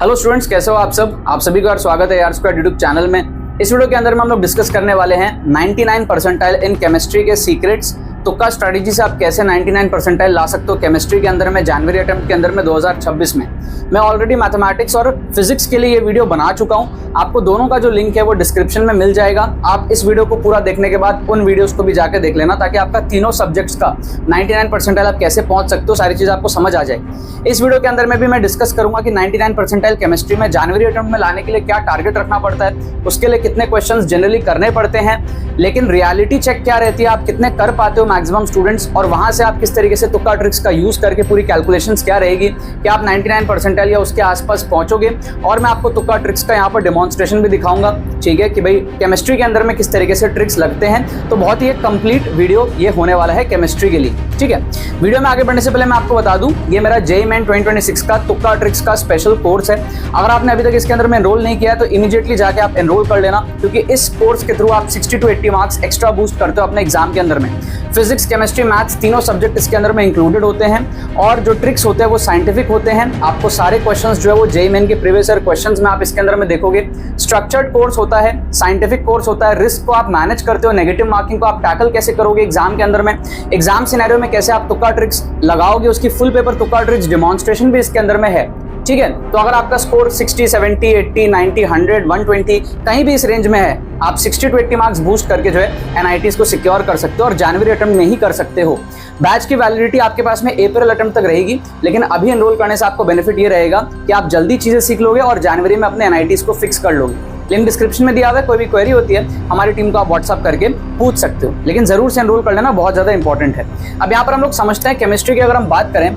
Hello students, कैसे हो आप सब? आप सभी का स्वागत है यार स्क्वायर यूट्यूब चैनल में। इस वीडियो के अंदर में हम लोग डिस्कस करने वाले हैं 99 परसेंटाइल इन केमिस्ट्री के सीक्रेट्स। तुक्का स्ट्रेटेजी से आप कैसे 99 परसेंटाइल ला सकते हो केमिस्ट्री के अंदर में जनवरी अटेम्प्ट के अंदर में 2026 में। मैं ऑलरेडी मैथमेटिक्स और फिजिक्स के लिए ये वीडियो बना चुका हूँ। आपको दोनों का जो लिंक है वो डिस्क्रिप्शन में मिल जाएगा। आप इस वीडियो को पूरा देखने के बाद उन वीडियोस को भी जाके देख लेना, ताकि आपका तीनों सब्जेक्ट्स का 99 परसेंटाइल आप कैसे पहुंच सकते हो, सारी चीज़ आपको समझ आ जाए। इस वीडियो के अंदर में भी मैं डिस्कस करूंगा कि 99 परसेंटाइल केमिस्ट्री में जनवरी अटेम्प्ट में लाने के लिए क्या टारगेट रखना पड़ता है, उसके लिए कितने क्वेश्चंस जनरली करने पड़ते हैं, लेकिन रियलिटी चेक क्या रहती है, आप कितने कर पाते हो मैक्सिमम स्टूडेंट्स, और वहां से आप किस तरीके से तुक्का ट्रिक्स का यूज करके पूरी कैलकुलेशंस क्या रहेगी कि आप 99 परसेंटाइल या उसके आसपास पहुंचोगे। और मैं आपको तुक्का ट्रिक्स का यहाँ पर डेमोन्स्ट्रेशन भी दिखाऊंगा, ठीक है, कि भाई केमिस्ट्री के अंदर में किस तरीके से ट्रिक्स लगते हैं। तो बहुत ही एक कंप्लीट वीडियो ये होने वाला है केमिस्ट्री के लिए, ठीक है। वीडियो में आगे बढ़ने से पहले मैं आपको बता दूं, ये मेरा जेईई मेन 2026 का तुक्का ट्रिक्स का स्पेशल कोर्स है। अगर आपने अभी तक इसके अंदर में एनरोल नहीं किया है तो इमीडिएटली जाके आप एनरोल कर लेना, क्योंकि इस कोर्स के थ्रू आप 60 to 80 मार्क्स एक्स्ट्रा बूस्ट करते हो अपने एग्जाम के अंदर में। फिजिक्स, केमिस्ट्री, मैथ्स तीनों सब्जेक्ट इसके अंदर में इंक्लूडेड होते हैं, और जो ट्रिक्स होते हैं वो साइंटिफिक होते हैं। आपको सारे क्वेश्चंस जो है वो जेईई मेन के प्रीवियस ईयर क्वेश्चंस में आप इसके अंदर में देखोगे। स्ट्रक्चर्ड कोर्स होता है, साइंटिफिक कोर्स होता है। रिस्क को आप मैनेज करते हो, नेगेटिव मार्किंग को आप टैकल कैसे करोगे एग्जाम के अंदर में, एग्जाम सिनेरियो में कैसे आप तुक्का ट्रिक्स लगाओगे, उसकी फुल पेपर तुक्का ट्रिक्स डेमोन्स्ट्रेशन भी इसके अंदर में है, ठीक है। तो अगर आपका स्कोर 60, 70, 80, 90, 100, 120 कहीं भी इस रेंज में है, आप 60 to 80 मार्क्स बूस्ट करके जो है एनआईटीज को सिक्योर कर सकते हो और जनवरी अटेम्प्ट में ही कर सकते हो। बैच की वैलिडिटी आपके पास में अप्रैल अटेम्प्ट तक रहेगी, लेकिन अभी एनरोल करने से आपको बेनिफिट ये रहेगा कि आप जल्दी चीजें सीख लोगे और जनवरी में अपने एनआईटीज को फिक्स कर लोगे। लिंक डिस्क्रिप्शन में दिया हुआ है, कोई भी क्वेरी होती है हमारी टीम को आप व्हाट्सअप करके पूछ सकते हो, लेकिन जरूर से एनरोल कर लेना, बहुत ज्यादा इंपॉर्टेंट है। अब यहाँ पर हम लोग समझते हैं केमिस्ट्री की अगर हम बात करें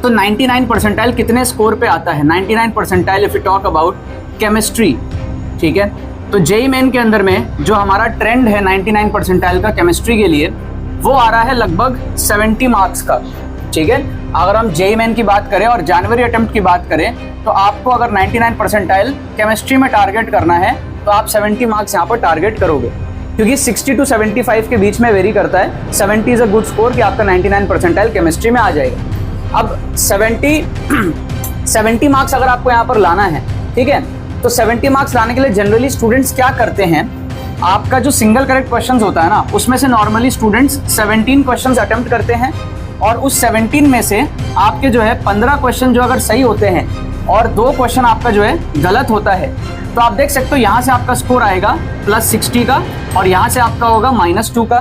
तो 99 परसेंटाइल कितने स्कोर पे आता है। 99 percentile if you talk about chemistry, ठीक है, तो जेईई मेन के अंदर में जो हमारा ट्रेंड है 99 परसेंटाइल का केमिस्ट्री के लिए, वो आ रहा है लगभग 70 मार्क्स का, ठीक है। अगर हम जेईई मेन की बात करें और जनवरी अटेम्प्ट की बात करें, तो आपको अगर 99 परसेंटाइल केमिस्ट्री में टारगेट करना है तो आप 70 मार्क्स यहाँ पर टारगेट करोगे, क्योंकि 60 to 75 के बीच में वेरी करता है। 70 इज अ गुड स्कोर कि आपका 99 परसेंटाइल केमिस्ट्री में आ जाएगा। अब 70 मार्क्स अगर आपको यहाँ पर लाना है, ठीक है, तो 70 मार्क्स लाने के लिए जनरली स्टूडेंट्स क्या करते हैं, आपका जो सिंगल करेक्ट क्वेश्चंस होता है ना, उसमें से नॉर्मली स्टूडेंट्स 17 क्वेश्चंस अटेम्प्ट करते हैं, और उस 17 में से आपके जो है 15 क्वेश्चन जो अगर सही होते हैं और 2 क्वेश्चन आपका जो है गलत होता है, तो आप देख सकते हो यहाँ से आपका स्कोर आएगा +60 का, और यहाँ से आपका होगा -2 का।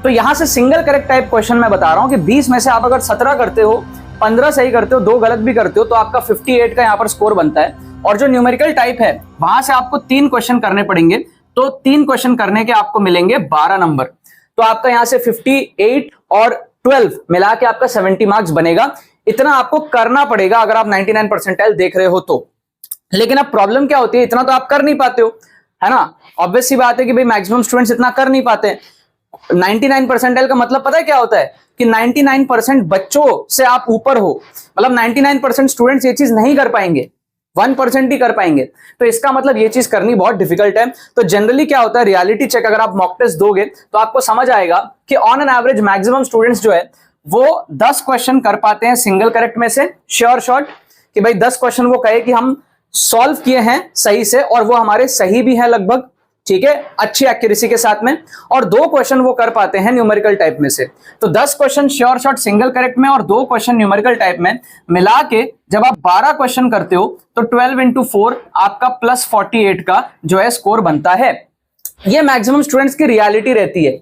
तो यहाँ से सिंगल करेक्ट टाइप क्वेश्चन मैं बता रहा हूँ कि 20 में से आप अगर 17 करते हो, 15 सही करते हो, 2 गलत भी करते हो, तो आपका 58 का यहाँ पर स्कोर बनता है। और जो न्यूमेरिकल टाइप है वहां से आपको 3 क्वेश्चन करने पड़ेंगे, तो 3 क्वेश्चन करने के आपको मिलेंगे 12 नंबर। तो आपका यहाँ से 58 और 12 मिला के आपका 70 मार्क्स बनेगा। इतना आपको करना पड़ेगा अगर आप 99 परसेंटाइल देख रहे हो तो। लेकिन अब प्रॉब्लम क्या होती है, इतना तो आप कर नहीं पाते हो, है ना। ऑब्वियस सी बात है कि भाई मैक्सिमम स्टूडेंट्स इतना कर नहीं पाते। 99 परसेंटाइल का मतलब पता है क्या होता है कि 99% बच्चों से आप ऊपर हो, मतलब 99% स्टूडेंट्स ये चीज नहीं कर पाएंगे, 1% ही कर पाएंगे। तो इसका मतलब ये चीज करनी बहुत डिफिकल्ट है। तो जनरली क्या होता है, रियलिटी चेक अगर आप मॉक टेस्ट दोगे तो आपको समझ आएगा कि on an average maximum students जो है वो 10 क्वेश्चन कर पाते हैं सिंगल करेक्ट में से, श्योर शॉट, कि भाई 10 क्वेश्चन वो कहे कि हम सॉल्व किए हैं सही से, और वो हमारे सही भी है लगभग, ठीक है, अच्छी एक्यूरेसी के साथ में, और 2 क्वेश्चन वो कर पाते हैं न्यूमेरिकल टाइप में से। तो 10 question sure shot single correct में और 2 क्वेश्चन न्यूमेरिकल टाइप में मिला के जब आप 12 क्वेश्चन करते हो तो 12 into 4 आपका +48 का जो है स्कोर बनता है। ये मैक्सिमम स्टूडेंट्स की रियलिटी रहती है।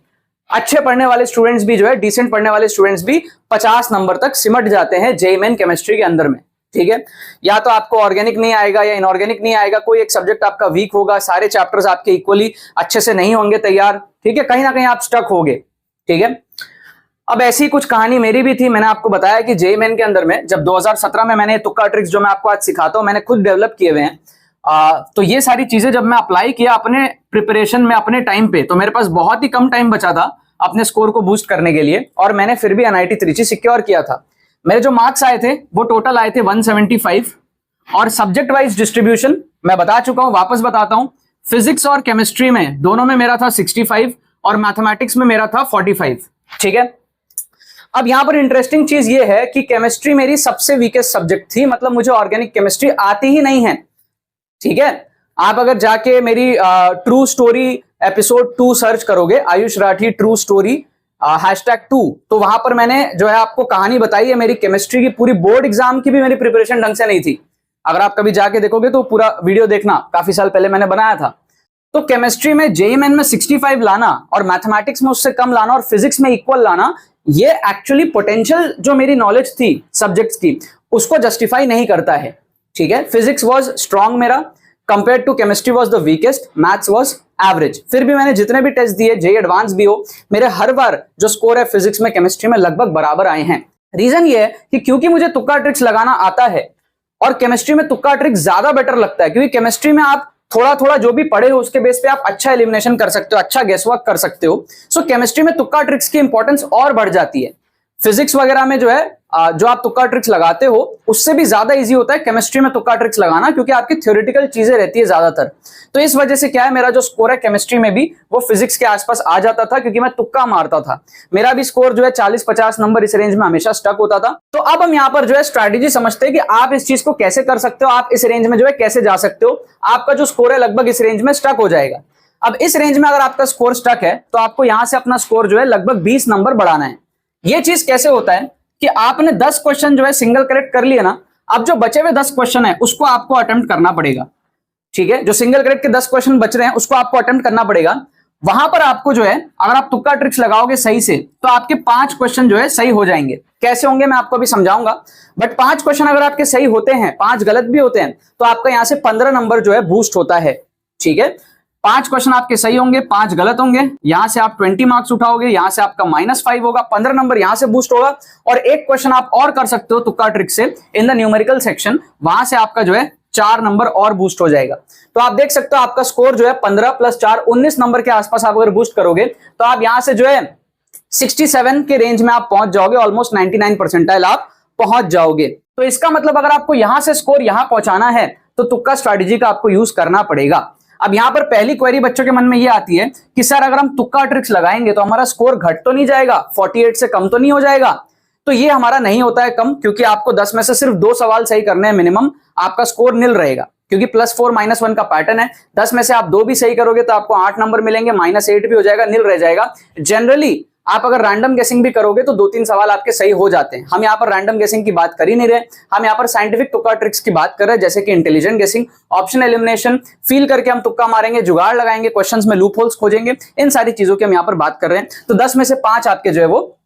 अच्छे पढ़ने वाले स्टूडेंट्स भी जो है, डिसेंट पढ़ने वाले स्टूडेंट्स भी 50 नंबर तक सिमट जाते हैं जेईई मेन केमिस्ट्री के अंदर में, ठीक है। या तो आपको ऑर्गेनिक नहीं आएगा या इनऑर्गेनिक नहीं आएगा, कोई एक सब्जेक्ट आपका वीक होगा, सारे चैप्टर्स आपके इक्वली अच्छे से नहीं होंगे तैयार, ठीक है, कहीं ना कहीं आप स्टक होगे, ठीक है। अब ऐसी कुछ कहानी मेरी भी थी। मैंने आपको बताया कि जेईई मेन के अंदर में जब 2017 में मैंने तुक्का ट्रिक्स जो मैं आपको आज सिखाता हूं मैंने खुद डेवलप किए हुए हैं। तो ये सारी चीजें जब मैं अप्लाई किया अपने प्रिपरेशन में अपने टाइम पे, तो मेरे पास बहुत ही कम टाइम बचा था अपने स्कोर को बूस्ट करने के लिए, और मैंने फिर भी एनआईटी त्रिची सिक्योर किया था। मेरे जो मार्क्स आए थे वो टोटल आए थे 175, और सब्जेक्ट वाइज डिस्ट्रीब्यूशन मैं बता चुका हूं, वापस बताता हूं। फिजिक्स और केमिस्ट्री में दोनों में मेरा था 65 और मैथमेटिक्स में मेरा था 45, ठीक है। अब यहां पर इंटरेस्टिंग चीज ये है कि केमिस्ट्री मेरी सबसे वीकेस्ट सब्जेक्ट थी, मतलब मुझे ऑर्गेनिक केमिस्ट्री आती ही नहीं है। ठीक है, आप अगर जाके मेरी ट्रू स्टोरी एपिसोड 2 सर्च करोगे, आयुष राठी ट्रू स्टोरी #2, तो वहां पर मैंने जो है आपको कहानी बताई है मेरी केमिस्ट्री की। पूरी बोर्ड एग्जाम की भी मेरी प्रिपरेशन ढंग से नहीं थी। अगर आप कभी जाके देखोगे तो पूरा वीडियो देखना, काफी साल पहले मैंने बनाया था। तो केमिस्ट्री में जेईई मेन में 65 लाना और मैथमेटिक्स में उससे कम लाना और फिजिक्स में इक्वल लाना, ये एक्चुअली पोटेंशियल जो मेरी नॉलेज थी सब्जेक्ट्स की उसको जस्टिफाई नहीं करता है। ठीक है, फिजिक्स वाज स्ट्रांग मेरा, compared to chemistry was the weakest, maths was average. फिर भी मैंने जितने भी टेस्ट दिए, जेईई एडवांस भी हो, मेरे हर बार जो स्कोर है फिजिक्स में केमिस्ट्री में लगभग बराबर आए हैं। रीजन ये है कि क्योंकि मुझे तुक्का ट्रिक्स लगाना आता है और केमिस्ट्री में तुक्का ट्रिक ज्यादा बेटर लगता है, क्योंकि केमिस्ट्री में आप थोड़ा थोड़ा जो भी पढ़े हो उसके बेस पे आप अच्छा एलिमिनेशन कर सकते हो, अच्छा गेसवर्क कर सकते हो। सो केमिस्ट्री में तुक्का ट्रिक्स की इंपॉर्टेंस और बढ़ जाती है। फिजिक्स वगैरह में जो है जो आप तुक्का ट्रिक्स लगाते हो उससे भी ज्यादा इजी होता है केमिस्ट्री में तुक्का ट्रिक्स लगाना, क्योंकि आपकी थ्योरेटिकल चीजें रहती है ज्यादातर। तो इस वजह से क्या है, मेरा जो स्कोर है केमिस्ट्री में भी वो फिजिक्स के आसपास आ जाता था, क्योंकि मैं तुक्का मारता था। मेरा भी स्कोर जो है 40-50 नंबर इस रेंज में हमेशा स्टक होता था। तो अब हम यहाँ पर जो है स्ट्रैटेजी समझते हैं कि आप इस चीज को कैसे कर सकते हो, आप इस रेंज में जो है कैसे जा सकते हो। आपका जो स्कोर है लगभग इस रेंज में स्टक हो जाएगा। अब इस रेंज में अगर आपका स्कोर स्टक है तो आपको यहां से अपना स्कोर जो है लगभग 20 नंबर बढ़ाना है। ये चीज कैसे होता है कि आपने 10 क्वेश्चन जो है सिंगल करेक्ट कर लिए ना, अब जो बचे हुए 10 क्वेश्चन है उसको आपको अटेम्प्ट करना पड़ेगा। ठीक है, जो सिंगल करेक्ट के 10 क्वेश्चन बच रहे हैं उसको आपको अटेम्प्ट करना पड़ेगा। वहां पर आपको जो है अगर आप तुक्का ट्रिक्स लगाओगे सही से तो आपके 5 क्वेश्चन जो है सही हो जाएंगे। कैसे होंगे मैं आपको अभी समझाऊंगा, बट 5 क्वेश्चन अगर आपके सही होते हैं, 5 गलत भी होते हैं, तो आपका यहां से 15 नंबर जो है बूस्ट होता है। ठीक है, 5 क्वेश्चन आपके सही होंगे, 5 गलत होंगे, यहां से आप 20 मार्क्स उठाओगे, यहां से आपका -5 होगा, 15 नंबर यहां से बूस्ट होगा। और एक क्वेश्चन आप और कर सकते हो तुक्का ट्रिक से इन द न्यूमेरिकल सेक्शन, वहां से आपका जो है 4 नंबर और बूस्ट हो जाएगा। तो आप देख सकते हो आपका स्कोर जो है 15 + 4 19 नंबर के आसपास आप अगर बूस्ट करोगे तो आप यहां से जो है 67 के रेंज में आप पहुंच जाओगे, ऑलमोस्ट 99 परसेंटाइल आप पहुंच जाओगे। तो इसका मतलब अगर आपको यहां से स्कोर यहां पहुंचाना है तो तुक्का स्ट्रैटेजी का आपको यूज करना पड़ेगा। अब यहां पर पहली क्वेरी बच्चों के मन में यह आती है कि सर अगर हम तुक्का ट्रिक्स लगाएंगे तो हमारा स्कोर घट तो नहीं जाएगा, 48 से कम तो नहीं हो जाएगा? तो ये हमारा नहीं होता है कम, क्योंकि आपको 10 में से सिर्फ 2 सवाल सही करने हैं मिनिमम, आपका स्कोर नील रहेगा, क्योंकि +4 -1 का पैटर्न है। 10 में से आप 2 भी सही करोगे तो आपको 8 नंबर मिलेंगे, -8 भी हो जाएगा, नील रह जाएगा। जनरली आप अगर रैंडम गेसिंग भी करोगे तो 2-3 सवाल आपके सही हो जाते हैं। हम यहाँ पर रैंडम गेसिंग की बात कर ही नहीं रहे, हम यहाँ पर साइंटिफिक तुक्का ट्रिक्स की बात कर रहे हैं, जैसे कि इंटेलिजेंट गेसिंग, ऑप्शन एलिमिनेशन, फील करके हम तुक्का मारेंगे, जुगाड़ लगाएंगे, क्वेश्चंस में लूप होल्स खोजेंगे, इन सारी चीजों की हम यहाँ पर बात कर रहे हैं। तो 10 में से 5 आपके जो है वो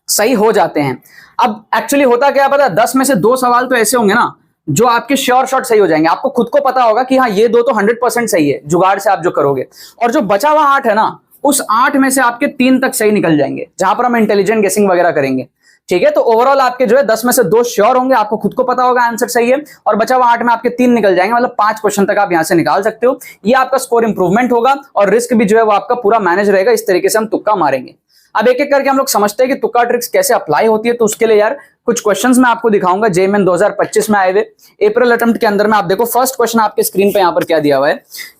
सही हो जाते हैं। अब एक्चुअली होता क्या पता है, 10 में से 2 सवाल तो ऐसे होंगे ना जो आपके श्योर शॉट सही हो जाएंगे, आपको खुद को पता होगा कि हाँ ये 2 तो 100% सही है जुगाड़ से आप जो करोगे, और जो बचा हुआ 8 है ना, उस 8 में से आपके 3 तक सही निकल जाएंगे, जहां पर हम इंटेलिजेंट गेसिंग वगैरह करेंगे। ठीक है, तो ओवरऑल आपके जो है 10 में से 2 श्योर होंगे, आपको खुद को पता होगा आंसर सही है, और बचा हुआ 8 में आपके 3 निकल जाएंगे, मतलब 5 क्वेश्चन तक आप यहां से निकाल सकते हो। ये आपका स्कोर इंप्रूवमेंट होगा और रिस्क भी जो है वो आपका पूरा मैनेज रहेगा। इस तरीके से हम तुक्का मारेंगे। अब एक एक करके हम लोग समझते हैं कि तुक्का ट्रिक्स कैसे अप्लाई होती है। तो उसके लिए यार कुछ क्वेश्चंस मैं आपको दिखाऊंगा जेईई मेन 2025 में आए हुए अप्रैल अटेम्प्ट के अंदर में। आप देखो फर्स्ट क्वेश्चन आपके स्क्रीन पे यहाँ पर क्या दिया हुआ है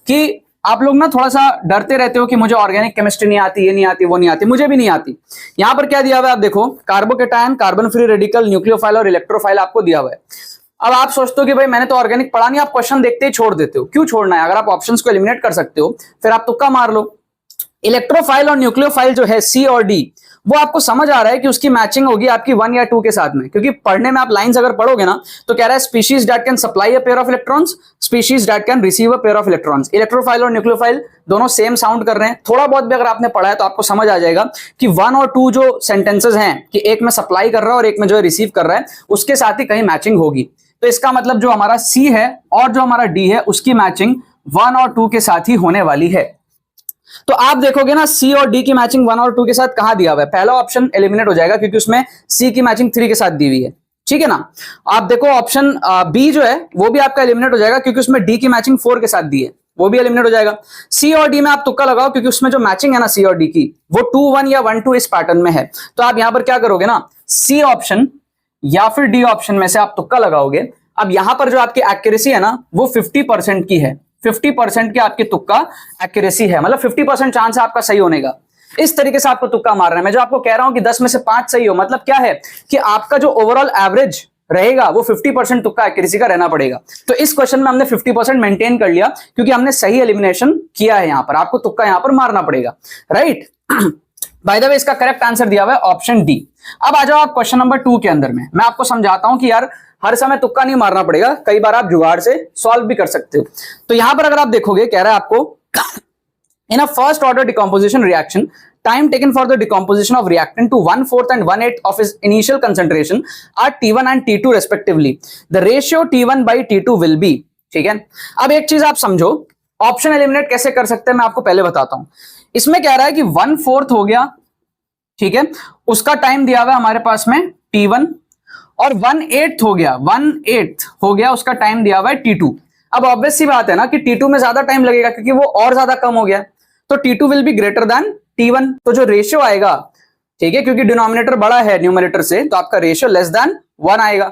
कि आप लोग ना थोड़ा सा डरते रहते हो कि मुझे ऑर्गेनिक केमिस्ट्री नहीं आती, ये नहीं आती, वो नहीं आती, मुझे भी नहीं आती। यहां पर क्या दिया हुआ है आप देखो, carbocation, carbon free radical, nucleophile और इलेक्ट्रोफाइल आपको दिया हुआ है। अब आप सोचते हो कि भाई मैंने तो ऑर्गेनिक पढ़ा नहीं, आप क्वेश्चन देखते ही छोड़ देते हो। क्यों छोड़ना है? अगर आप ऑप्शंस को एलिमिनेट कर सकते हो फिर आप तुक्का मार लो। इलेक्ट्रोफाइल और न्यूक्लियोफाइल जो है सी और डी, वो आपको समझ आ रहा है कि उसकी मैचिंग होगी आपकी 1 या 2 के साथ में, क्योंकि पढ़ने में आप लाइंस अगर पढ़ोगे ना तो कह रहा है species that can supply a pair of electrons, species that can receive a pair of electrons. Electrophile और न्यूक्लियोफाइल दोनों सेम साउंड कर रहे हैं। थोड़ा बहुत भी अगर आपने पढ़ा है तो आपको समझ आ जाएगा कि 1 और 2 जो सेंटेंसेस हैं कि एक में सप्लाई कर रहा है और एक में जो है रिसीव कर रहा है, उसके साथ ही कहीं मैचिंग होगी। तो इसका मतलब जो हमारा सी है और जो हमारा डी है उसकी मैचिंग 1 और 2 के साथ ही होने वाली है। तो आप देखोगे ना सी और डी की मैचिंग 1 और 2 के साथ कहां दिया हुआ है, पहला ऑप्शन एलिमिनेट हो जाएगा क्योंकि उसमें सी की मैचिंग 3 के साथ दी हुई है। ठीक है ना। आप देखो ऑप्शन बी जो है वो भी आपका एलिमिनेट हो जाएगा क्योंकि उसमें डी की मैचिंग 4 के साथ दी है, वो भी एलिमिनेट हो जाएगा। सी और डी में आप तुक्का लगाओ क्योंकि उसमें जो मैचिंग है ना सी और डी की वो 2-1 या 1-2 इस पैटर्न में है। तो आप यहां पर क्या करोगे ना, सी ऑप्शन या फिर डी ऑप्शन में से आप तुक्का लगाओगे। अब यहां पर जो आपकी एक्यूरेसी है ना वो 50% की है, 50% की आपकी तुक्का एक्यूरेसी है, मतलब 50% चांस है आपका सही होने का। इस तरीके से आपको तुक्का मारना है। मैं जो आपको कह रहा हूं कि 10 में से 5 सही हो, मतलब क्या है कि आपका जो ओवरऑल एवरेज रहेगा वो 50% तुक्का एक्यूरेसी का रहना पड़ेगा। तो इस क्वेश्चन में हमने 50% मेंटेन कर लिया क्योंकि हमने सही एलिमिनेशन किया है। यहां पर आपको तुक्का यहां पर मारना पड़ेगा, राइट। बाय द वे इसका करेक्ट आंसर दिया हुआ है ऑप्शन डी। अब आ जाओ आप क्वेश्चन नंबर 2 के अंदर में। मैं आपको समझाता हूं कि यार हर समय तुक्का नहीं मारना पड़ेगा, कई बार आप जुगाड़ से सॉल्व भी कर सकते हो। तो यहां पर अगर आप देखोगे, कह रहा है आपको in a first order decomposition reaction, time taken for the decomposition of reactant to 1/4 and 1/8 of its initial concentration are T1 and T2 respectively. The ratio T1 by T2 will be, ठीक है। अब एक चीज आप समझो, option eliminate कैसे कर सकते हैं मैं आपको पहले बताता हूं। इसमें कह रहा है कि 1/4 हो गया, ठीक है, उसका टाइम दिया हुआ है हमारे पास में T1, और 1/8 हो गया, 1/8 हो गया उसका टाइम दिया हुआ है T2। अब ऑब्वियस सी बात है ना कि T2 में ज्यादा टाइम लगेगा क्योंकि वो और ज्यादा कम हो गया, तो T2 will be greater than T1। तो जो रेशियो आएगा, ठीक है, क्योंकि डिनोमिनेटर बड़ा है न्यूमरेटर से, तो आपका रेशियो लेस देन 1 आएगा।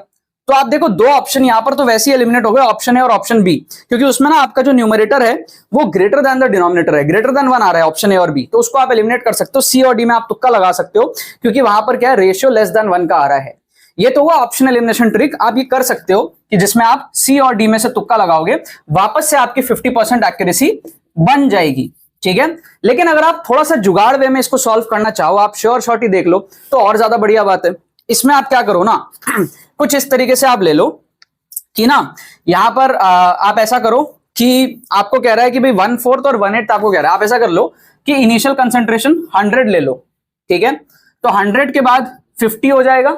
तो आप देखो दो ऑप्शन यहां पर तो वैसे ही एलिमिनेट हो गए, ऑप्शन ए और ऑप्शन बी, क्योंकि उसमें ना आपका जो न्यूमरेटर है वो ग्रेटर देन द डिनोमिनेटर है, ग्रेटर देन 1 आ रहा है ऑप्शन ए और बी, तो उसको आप एलिमिनेट कर सकते हो। सी और डी में आप तुक्का लगा सकते हो क्योंकि वहां पर क्या है, रेशियो लेस देन 1 का आ रहा है। ये तो हुआ ऑप्शन एलिमिनेशन ट्रिक। आप ये कर सकते हो कि जिसमें आप सी और डी में से तुक्का लगाओगे, वापस से आपकी 50% एक्यूरेसी बन जाएगी, ठीक है। लेकिन अगर आप थोड़ा सा जुगाड़ वे में इसको सॉल्व करना चाहो, आप श्योर शॉर्ट ही देख लो तो और ज्यादा बढ़िया बात है। इसमें आप क्या करो ना, कुछ इस तरीके से आप ले लो कि ना यहां पर आप ऐसा करो कि आपको कह रहा है कि भाई 1/4 और 1/8 आपको कह रहा है, आप ऐसा कर लो कि इनिशियल कंसंट्रेशन 100 ले लो, ठीक है। तो 100 के बाद 50 हो जाएगा,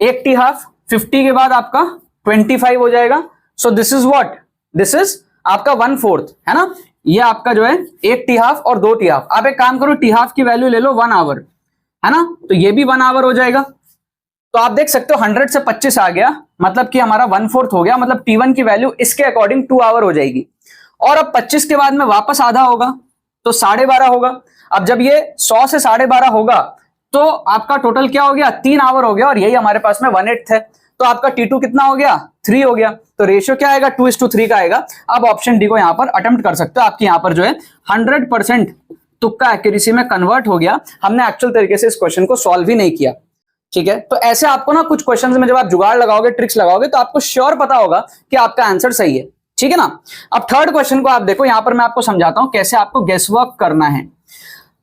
एक टी हाफ, 50 के बाद आपका 25 हो जाएगा। So this is what, this is आपका 1/4 है ना। ये आपका जो है एक टी हाफ और 2 टी हाफ। आप एक काम करो, टी हाफ की वैल्यू ले लो 1 आवर, है ना, तो ये भी 1 आवर हो जाएगा। तो आप देख सकते हो 100 से 25 आ गया, मतलब कि हमारा 1/4 हो गया, मतलब T1 की वैल्यू इसके अकॉर्डिंग 2 आवर हो जाएगी। और अब 25 के बाद में वापस आधा होगा तो 12.5 होगा। अब जब ये 100 से 12.5 होगा तो आपका टोटल क्या हो गया, 3 आवर हो गया, और यही हमारे पास में 1/8 है। तो आपका T2 कितना हो गया, 3 हो गया। तो रेशियो क्या आएगा, 2:3 का आएगा। अब ऑप्शन डी को यहां पर अटेम्प्ट कर सकते हो। आपकी यहां पर जो है 100% तुक्का एक्यूरेसी में कन्वर्ट हो गया। हमने एक्चुअल तरीके से इस क्वेश्चन को सॉल्व ही नहीं किया, ठीक है। तो ऐसे आपको ना कुछ क्वेश्चंस में जब आप जुगाड़ लगाओगे, ट्रिक्स लगाओगे, तो आपको श्योर पता होगा कि आपका आंसर सही है, ठीक है ना। अब थर्ड क्वेश्चन को आप देखो, यहां पर मैं आपको समझाता हूं कैसे आपको गेस वर्क करना है।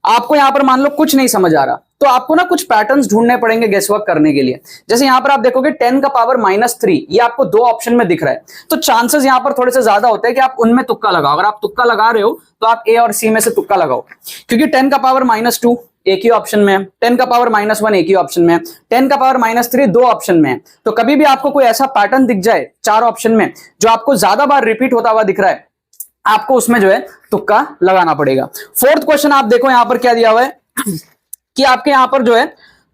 आपको यहां पर मान लो कुछ नहीं समझ आ रहा, तो आपको ना कुछ पैटर्न्स ढूंढने पड़ेंगे गेस वर्क करने के लिए। जैसे यहां पर आप देखोगे 10 का पावर -3, ये आपको 2 ऑप्शन में दिख रहा है, तो चांसेस यहां पर थोड़े से ज्यादा होते हैं कि आप उनमें तुक्का लगाओ। अगर आप तुक्का लगा रहे हो तो आप ए और सी में से तुक्का लगाओ, क्योंकि 10 का पावर -2 एक ही ऑप्शन में है, 10 का पावर -1 एक ही ऑप्शन में है, 10 का पावर -3 2 ऑप्शन में है। तो कभी भी आपको कोई ऐसा पैटर्न दिख जाए 4 ऑप्शन में जो आपको ज्यादा बार रिपीट होता हुआ दिख रहा है, आपको उसमें जो है तुक्का लगाना पड़ेगा। फोर्थ क्वेश्चन आप देखो यहां पर क्या दिया हुआ है कि आपके यहां पर जो है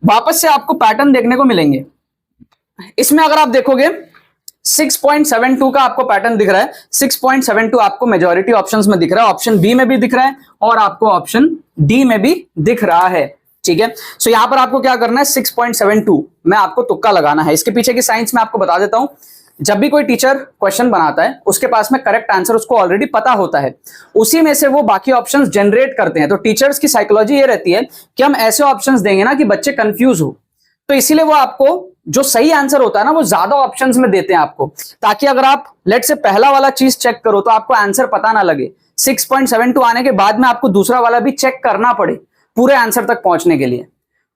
वापस से आपको पैटर्न देखने को मिलेंगे। इसमें अगर आप देखोगे 6.72 का आपको पैटर्न दिख रहा है। 6.72 आपको मेजॉरिटी ऑप्शंस में दिख रहा है, ऑप्शन बी में भी दिख रहा है और आपको ऑप्शन डी में भी दिख रहा है, ठीक है। सो यहां पर आपको क्या करना है, 6.72 में आपको तुक्का लगाना है। इसके पीछे की साइंस में आपको बता देता हूं। जब भी कोई टीचर क्वेश्चन बनाता है, उसके पास में करेक्ट आंसर उसको ऑलरेडी पता होता है, उसी में से वो बाकी ऑप्शंस जनरेट करते हैं। तो टीचर्स की साइकोलॉजी ये रहती है कि हम ऐसे ऑप्शंस देंगे ना कि बच्चे कंफ्यूज हो, तो इसीलिए वो आपको जो सही आंसर होता है ना वो ज्यादा ऑप्शंस में देते हैं आपको, ताकि अगर आप लेट से पहला वाला चीज चेक करो तो आपको आंसर पता ना लगे। 6.72 आने के बाद में आपको दूसरा वाला भी चेक करना पड़े पूरे आंसर तक पहुंचने के लिए,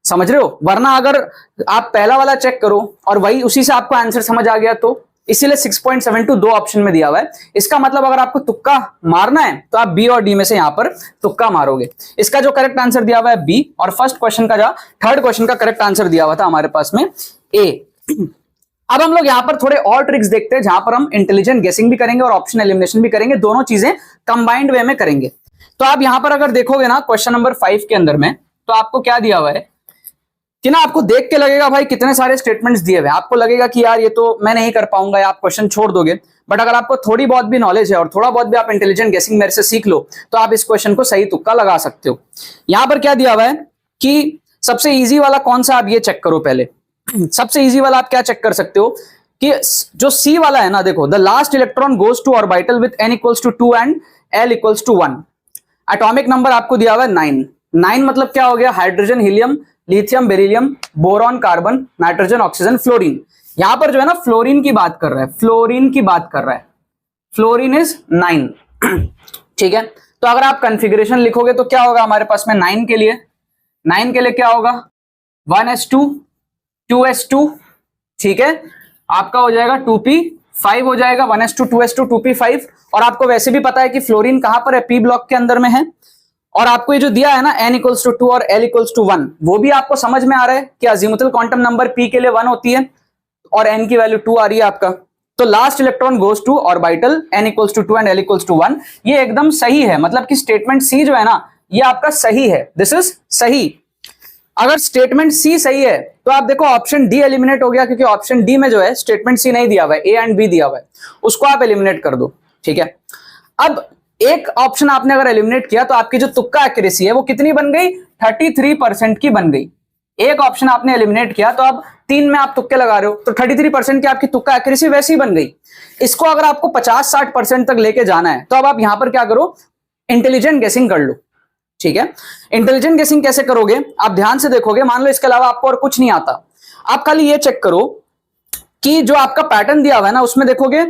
समझ रहे हो। वरना अगर आप पहला वाला चेक करो और वही उसी से आपको आंसर समझ आ गया, तो इसीलिए 6.72 2 ऑप्शन में दिया हुआ है। इसका मतलब अगर आपको तुक्का मारना है तो आप बी और डी में से यहां पर तुक्का मारोगे। इसका जो करेक्ट आंसर दिया हुआ है बी, और फर्स्ट क्वेश्चन का, जो थर्ड क्वेश्चन का करेक्ट आंसर दिया हुआ था हमारे पास में ए। अब हम लोग यहां पर थोड़े और ट्रिक्स देखते हैं जहां पर हम इंटेलिजेंट गेसिंग भी करेंगे और ऑप्शन एलिमिनेशन भी करेंगे, दोनों चीजें कंबाइंड वे में करेंगे। तो आप यहां पर अगर देखोगे ना क्वेश्चन नंबर 5 के अंदर में, तो आपको क्या दिया हुआ है कि ना आपको देख के लगेगा भाई कितने सारे स्टेटमेंट्स दिए हुए हैं, आपको लगेगा कि यार ये तो मैं नहीं कर पाऊंगा, या आप क्वेश्चन छोड़ दोगे। बट अगर आपको थोड़ी बहुत भी नॉलेज है और थोड़ा बहुत भी आप इंटेलिजेंट गेसिंग मेरे से सीख लो, तो आप इस क्वेश्चन को सही तुक्का लगा सकते हो। यहां पर क्या दिया हुआ है कि सबसे इजी वाला कौन सा, आप ये चेक करो पहले। सबसे इजी वाला आप क्या चेक कर सकते हो कि जो सी वाला है ना, देखो, the last electron goes to orbital with n = 2 and l = 1। Atomic number आपको दिया हुआ है 9, 9 मतलब क्या हो गया, hydrogen, helium, lithium, beryllium, boron, carbon, nitrogen, oxygen, fluorine. यहां पर जो है ना फ्लोरीन की बात कर रहा है, फ्लोरीन की बात कर रहा है, फ्लोरीन इज 9। ठीक है, तो अगर आप कॉन्फ़िगरेशन लिखोगे तो क्या होगा हमारे पास में 9 के लिए, 9 के लिए क्या होगा 1s2 2s2, ठीक है, आपका हो जाएगा 2p5 हो जाएगा, 1s2 2s2 2p5। और आपको वैसे भी पता है कि फ्लोरीन कहां पर है, पी ब्लॉक के अंदर में है। और आपको ये जो दिया है ना n=2 और l=1, वो भी आपको समझ में आ रहा है कि अजीमुथल क्वांटम नंबर p के लिए 1 होती है और n की वैल्यू 2 आ रही है आपका। तो last electron goes to orbital, n=2 and l=1। ये एकदम सही है, मतलब कि स्टेटमेंट सी जो है ना ये आपका सही है, दिस इज सही। अगर स्टेटमेंट सी सही है तो आप देखो ऑप्शन डी एलिमिनेट हो गया, क्योंकि ऑप्शन डी में जो है स्टेटमेंट सी नहीं दिया हुआ है, ए एंड बी दिया हुआ है, उसको आप एलिमिनेट कर दो। ठीक है, अब एक ऑप्शन आपने अगर एलिमिनेट किया तो आपकी जो तुक्का एक्यूरेसी है वो कितनी बन गई, 33% की बन गई। एक ऑप्शन आपने एलिमिनेट किया तो अब 3 में आप तुक्के लगा रहे हो, तो 33% की आपकी तुक्का एक्यूरेसी वैसी ही बन गई। इसको अगर आपको 50-60% तक लेके जाना है तो अब आप यहां पर क्या करो, इंटेलिजेंट गेसिंग कर लो। ठीक है, इंटेलिजेंट गेसिंग कैसे करोगे, आप ध्यान से देखोगे, मान लो इसके अलावा आपको और कुछ नहीं आता, आप खाली ये चेक करो कि जो आपका पैटर्न दिया हुआ है ना उसमें देखोगे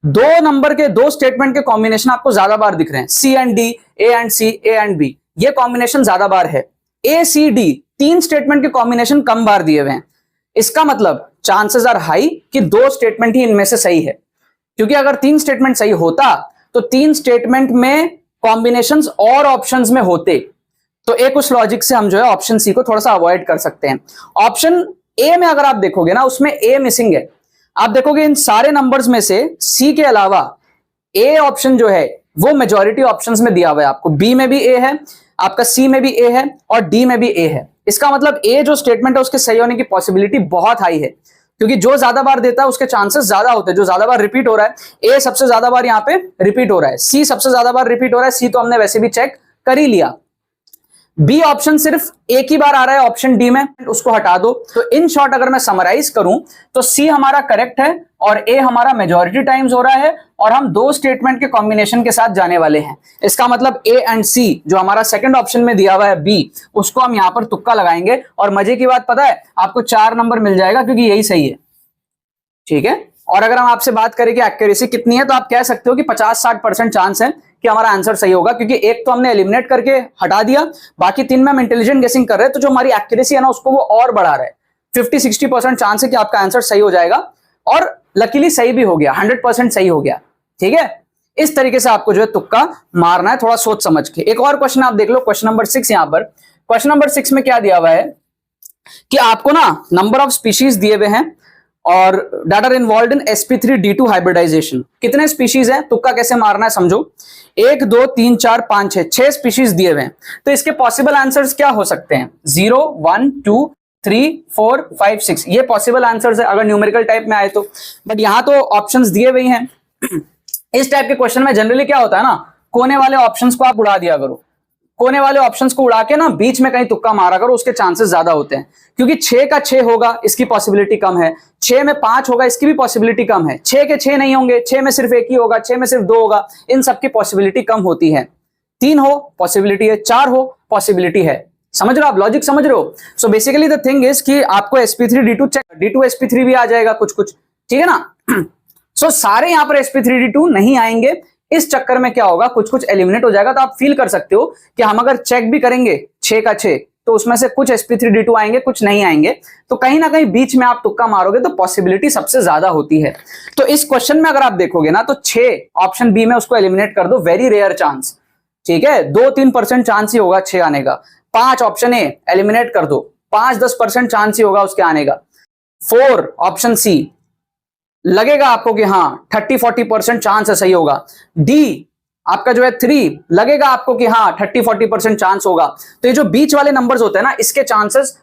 2 नंबर के 2 स्टेटमेंट के कॉम्बिनेशन आपको ज्यादा बार दिख रहे हैं, C and D, A and C, A and B, ये कॉम्बिनेशन ज्यादा बार है। ए सी डी 3 स्टेटमेंट के कॉम्बिनेशन कम बार दिए हुए हैं। इसका मतलब चांसेस आर हाई कि 2 स्टेटमेंट ही इनमें से सही है, क्योंकि अगर 3 स्टेटमेंट सही होता तो 3 स्टेटमेंट में कॉम्बिनेशंस और ऑप्शंस में होते, तो एक उस लॉजिक से हम जो है ऑप्शन सी को थोड़ा सा अवॉइड कर सकते हैं। ऑप्शन ए में अगर आप देखोगे ना उसमें ए मिसिंग है, आप देखोगे इन सारे नंबर्स में से सी के अलावा ए ऑप्शन जो है वो मेजॉरिटी ऑप्शंस में दिया हुआ है आपको, बी में भी ए है, आपका सी में भी ए है और डी में भी ए है। इसका मतलब ए जो स्टेटमेंट है उसके सही होने की पॉसिबिलिटी बहुत हाई है, क्योंकि जो ज्यादा बार देता है उसके चांसेस ज्यादा होते हैं, जो ज्यादा बार रिपीट हो रहा है, ए सबसे ज्यादा बार यहाँ पे रिपीट हो रहा है, सी सबसे ज्यादा बार रिपीट हो रहा है, सी तो हमने वैसे भी चेक कर ही लिया। बी ऑप्शन सिर्फ एक ही बार आ रहा है ऑप्शन डी में, उसको हटा दो। तो इन शॉर्ट अगर मैं समराइज करूं तो सी हमारा करेक्ट है और ए हमारा मेजॉरिटी टाइम्स हो रहा है, और हम 2 स्टेटमेंट के कॉम्बिनेशन के साथ जाने वाले हैं। इसका मतलब ए एंड सी जो हमारा सेकंड ऑप्शन में दिया हुआ है बी, उसको हम यहां पर तुक्का लगाएंगे और मजे की बात पता है आपको 4 नंबर मिल जाएगा, क्योंकि यही सही है। ठीक है, और अगर हम आपसे बात करें कि एक्यूरेसी कितनी है तो आप कह सकते हो कि 50-60% चांस है कि हमारा आंसर सही होगा, क्योंकि एक तो हमने एलिमिनेट करके हटा दिया, बाकी 3 में हम इंटेलिजेंट गेसिंग कर रहे हैं, तो जो हमारी एक्यूरेसी है ना उसको वो और बढ़ा रहा है। 50-60% चांस है कि आपका आंसर सही हो जाएगा, और लकीली सही भी हो गया, 100% सही हो गया। ठीक है, इस तरीके से आपको जो है तुक्का मारना है, थोड़ा सोच समझ के। एक और क्वेश्चन आप देख लो, क्वेश्चन नंबर 6। यहां पर क्वेश्चन नंबर 6 में क्या दिया हुआ है कि आपको ना नंबर ऑफ स्पीशीज दिए हुए हैं और data involve in sp3d2 hybridization. कितने स्पीशीज हैं, तुक्का कैसे मारना है समझो। 1 2 3 4 5 6 स्पीशीज दिए हुए हैं, तो इसके पॉसिबल आंसर्स क्या हो सकते हैं, 0 1 2 3 4 5 6, ये पॉसिबल आंसर्स है अगर न्यूमेरिकल टाइप में आए तो। बट यहां तो ऑप्शंस दिए हुए हैं। इस टाइप के क्वेश्चन में जनरली क्या होता है ना, कोने वाले ऑप्शंस को आप उड़ा दिया करो, कोने वाले ऑप्शंस को उड़ा के ना बीच में कहीं तुक्का मारा करो, उसके चांसेस ज्यादा होते हैं। क्योंकि 6 का 6 होगा इसकी पॉसिबिलिटी कम है, 6 में 5 होगा इसकी भी पॉसिबिलिटी कम है, 6 के 6 नहीं होंगे, 6 में सिर्फ 1 ही होगा, 6 में सिर्फ 2 होगा, इन सब की पॉसिबिलिटी कम होती है। 3 हो पॉसिबिलिटी है, 4 हो पॉसिबिलिटी है। समझ रहे हो आप, लॉजिक समझ रहे हो। So basically the thing is कि आपको sp3d2 चेक, d2 sp3 भी आ जाएगा कुछ कुछ, ठीक है ना। सो सारे यहां पर sp3d2 नहीं आएंगे, इस चक्कर में क्या होगा कुछ कुछ एलिमिनेट हो जाएगा। तो आप फील कर सकते हो कि हम अगर चेक भी करेंगे 6 का 6 तो उसमें से कुछ sp3d2 आएंगे, कुछ नहीं आएंगे, तो कहीं ना कहीं बीच में आप तुक्का मारोगे तो पॉसिबिलिटी सबसे ज्यादा होती है। तो इस क्वेश्चन में अगर आप देखोगे ना तो 6 ऑप्शन बी में उसको एलिमिनेट कर दो, वेरी रेयर चांस। ठीक है, 2-3% चांस ही होगा 6 आने का। 5 ऑप्शन ए एलिमिनेट कर दो, 5-10% चांस ही होगा उसके आने का। 4 ऑप्शन सी लगेगा आपको कि हाँ 30-40% चांस है सही होगा। डी आपका जो है 3 लगेगा आपको कि हाँ 30-40% चांस होगा। तो ये जो बीच वाले नंबर्स होते हैं ना इसके चांसेस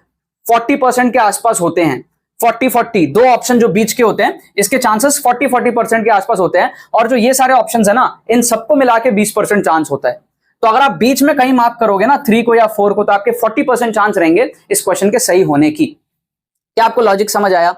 40% के आसपास होते हैं। 40-40 दो ऑप्शन जो बीच के होते हैं इसके चांसेस 40-40% के आसपास होते हैं, और जो ये सारे ऑप्शंस है ना इन सबको मिला के 20% चांस होता है। तो अगर आप बीच में कहीं मार्क करोगे ना 3 को या 4 को, तो आपके 40% चांस रहेंगे इस क्वेश्चन के सही होने की। क्या आपको लॉजिक समझ आया?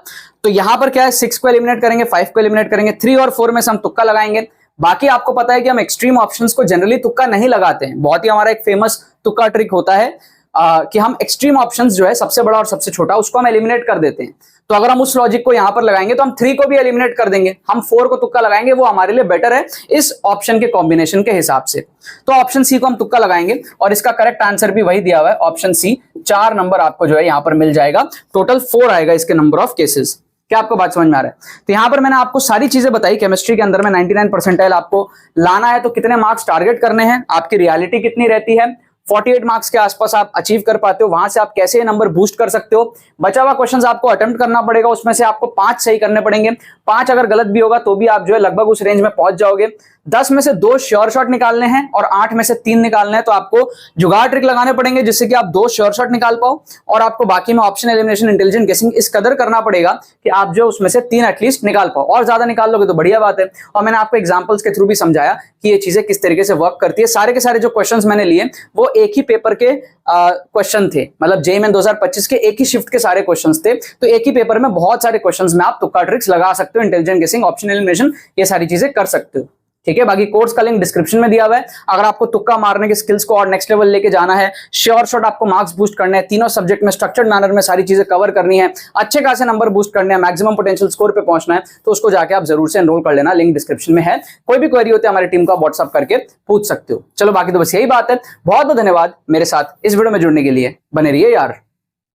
तो यहां पर क्या है, 6 को एलिमिनेट करेंगे, 5 को एलिमिनेट करेंगे, 3 और 4 में से हम तुक्का लगाएंगे, बाकी आपको पता है कि हम एक्सट्रीम ऑप्शंस को जनरली तुक्का नहीं लगाते हैं। बहुत ही हमारा एक फेमस तुक्का ट्रिक होता है कि हम एक्सट्रीम ऑप्शंस जो है सबसे बड़ा और सबसे छोटा उसको हम एलिमिनेट कर देते हैं। तो अगर हम उस लॉजिक को यहां पर लगाएंगे तो हम 3 को भी एलिमिनेट कर देंगे, हम 4 को तुक्का लगाएंगे, वो हमारे लिए बेटर है इस ऑप्शन के कॉम्बिनेशन के हिसाब से। तो ऑप्शन सी को हम तुक्का लगाएंगे और इसका करेक्ट आंसर भी वही दिया हुआ है, ऑप्शन सी। 4 नंबर आपको जो है यहां पर मिल जाएगा, टोटल 4 आएगा इसके नंबर ऑफ केसेस। क्या आपको बात समझ में आ रहा है? तो यहां पर मैंने आपको सारी चीजें बताई केमिस्ट्री के अंदर में 99 परसेंटाइल आपको लाना है तो कितने मार्क्स टारगेट करने हैं, आपकी रियलिटी कितनी रहती है, 48 मार्क्स के आसपास आप अचीव कर पाते हो, वहां से आप कैसे नंबर बूस्ट कर सकते हो। बचा हुआ क्वेश्चंस आपको अटेम्प्ट करना पड़ेगा, उसमें से आपको 5 सही करने पड़ेंगे, 5 अगर गलत भी होगा तो भी आप जो है लगभग उस रेंज में पहुंच जाओगे। 10 में से 2 श्योर शॉट निकालने हैं और 8 में से 3 निकालने हैं, तो आपको जुगाड़ ट्रिक लगाने पड़ेंगे जिससे कि आप 2 श्योर शॉट निकाल पाओ और आपको बाकी में ऑप्शन एलिमिनेशन, इंटेलिजेंट गेसिंग इस कदर करना पड़ेगा कि आप जो उसमें से 3 एटलीस्ट निकाल पाओ। और ज्यादा निकाल लोगे तो बढ़िया बात है। और मैंने आपको एग्जांपल्स के थ्रू भी समझाया कि ये चीजें किस तरीके से वर्क करती है। सारे के सारे जो क्वेश्चंस मैंने लिए वो एक ही पेपर के क्वेश्चन थे, मतलब जेईई मेन 2025 के एक ही शिफ्ट के सारे क्वेश्चंस थे। तो एक ही पेपर में बहुत सारे क्वेश्चंस में आप तुक्का ट्रिक्स लगा सकते हो, इंटेलिजेंट गेसिंग, ऑप्शन एलिमिनेशन, ये सारी चीजें कर सकते हो। ठीक है, बाकी कोर्स का लिंक डिस्क्रिप्शन में दिया हुआ है। अगर आपको तुक्का मारने के स्किल्स को और नेक्स्ट लेवल लेके जाना है, श्योर शॉट आपको मार्क्स बूस्ट करने हैं, तीनों सब्जेक्ट में स्ट्रक्चर्ड मैनर में सारी चीजें कवर करनी है, अच्छे खासे नंबर बूस्ट करने हैं, मैक्सिमम पोटेंशियल स्कोर पे पहुंचना है, तो उसको जाके आप जरूर से एनरोल कर लेना, लिंक डिस्क्रिप्शन में है। कोई भी क्वेरी होती है हमारी टीम को आप व्हाट्सअप करके पूछ सकते हो। चलो बाकी तो बस यही बात है। बहुत बहुत धन्यवाद मेरे साथ इस वीडियो में जुड़ने के लिए, बने रहिए यार।